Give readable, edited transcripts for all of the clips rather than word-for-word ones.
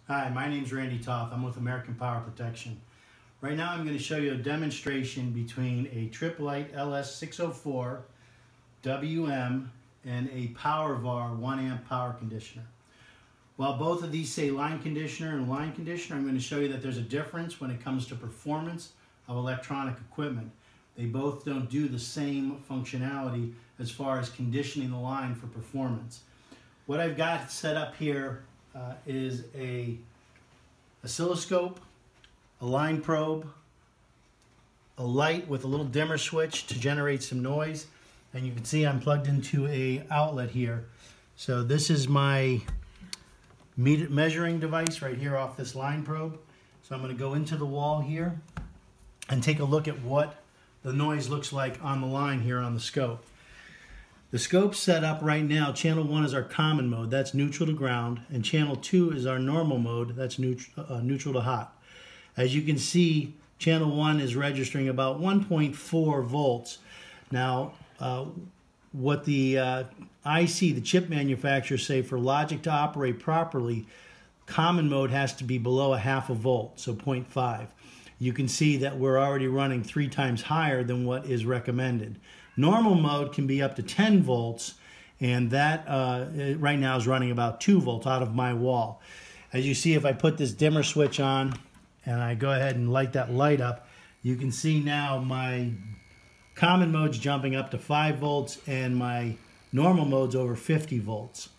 Hi, my name's Randy Toth. I'm with American Power Protection. Right now I'm going to show you a demonstration between a Tripp-lite LS604WM and a PowerVar 1 amp power conditioner. While both of these say line conditioner and line conditioner, I'm going to show you that there's a difference when it comes to performance of electronic equipment. They both don't do the same functionality as far as conditioning the line for performance. What I've got set up here is a oscilloscope, a line probe, a light with a little dimmer switch to generate some noise, and you can see I'm plugged into a outlet here. So this is my measuring device right here off this line probe. So I'm going to go into the wall here and take a look at what the noise looks like on the line here on the scope. The scope's set up right now. Channel 1 is our common mode, that's neutral to ground, and channel 2 is our normal mode, that's neutral to hot. As you can see, channel 1 is registering about 1.4 volts. Now, what the IC, the chip manufacturers say for logic to operate properly, common mode has to be below a half a volt, so 0.5. You can see that we're already running 3 times higher than what is recommended. Normal mode can be up to 10 volts, and that right now is running about 2 volts out of my wall. As you see, if I put this dimmer switch on and I go ahead and light that light up, you can see now my common mode's jumping up to 5 volts and my normal mode's over 50 volts.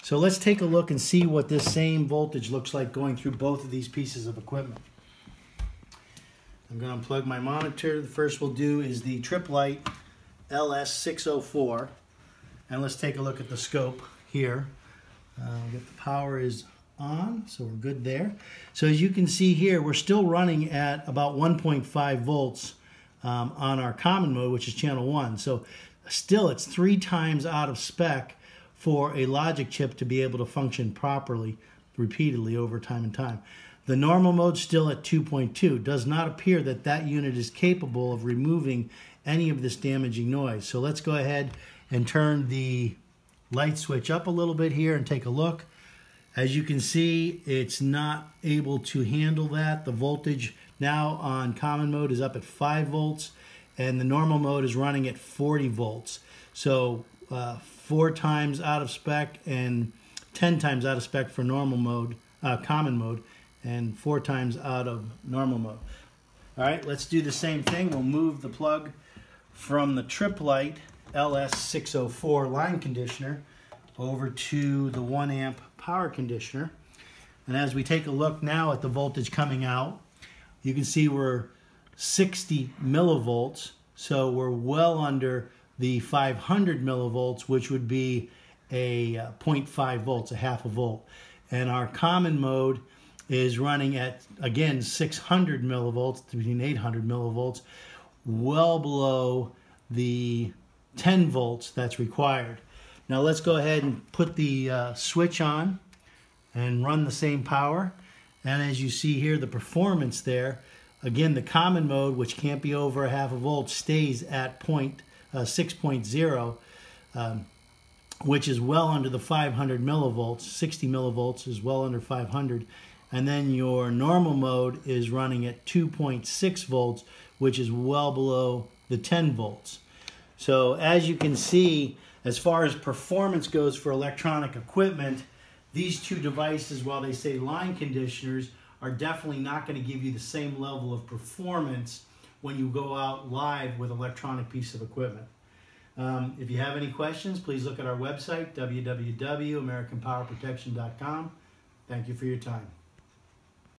So let's take a look and see what this same voltage looks like going through both of these pieces of equipment. I'm going to unplug my monitor. The first we'll do is the Tripp-lite LS604, and let's take a look at the scope here. The power is on, so we're good there. So as you can see here, we're still running at about 1.5 volts on our common mode, which is channel 1. So still it's 3 times out of spec for a logic chip to be able to function properly repeatedly over time and time. The normal mode still at 2.2. Does not appear that that unit is capable of removing any of this damaging noise. So let's go ahead and turn the light switch up a little bit here and take a look. As you can see, it's not able to handle that. The voltage now on common mode is up at 5 volts, and the normal mode is running at 40 volts. So 4 times out of spec and 10 times out of spec for normal mode, common mode, and 4 times out of normal mode. All right, let's do the same thing. We'll move the plug from the Tripp-lite LS604 line conditioner over to the 1 amp power conditioner. And as we take a look now at the voltage coming out, you can see we're 60 millivolts, so we're well under the 500 millivolts, which would be a 0.5 volts, a half a volt. And our common mode is running at, again, 600 millivolts, between 800 millivolts, well below the 10 volts that's required. Now let's go ahead and put the switch on and run the same power. And as you see here, the performance there, again, the common mode, which can't be over a half a volt, stays at 6.0, which is well under the 500 millivolts. 60 millivolts is well under 500. And then your normal mode is running at 2.6 volts, which is well below the 10 volts. So as you can see, as far as performance goes for electronic equipment, these two devices, while they say line conditioners, are definitely not going to give you the same level of performance when you go out live with electronic piece of equipment. If you have any questions, please look at our website, www.americanpowerprotection.com. Thank you for your time.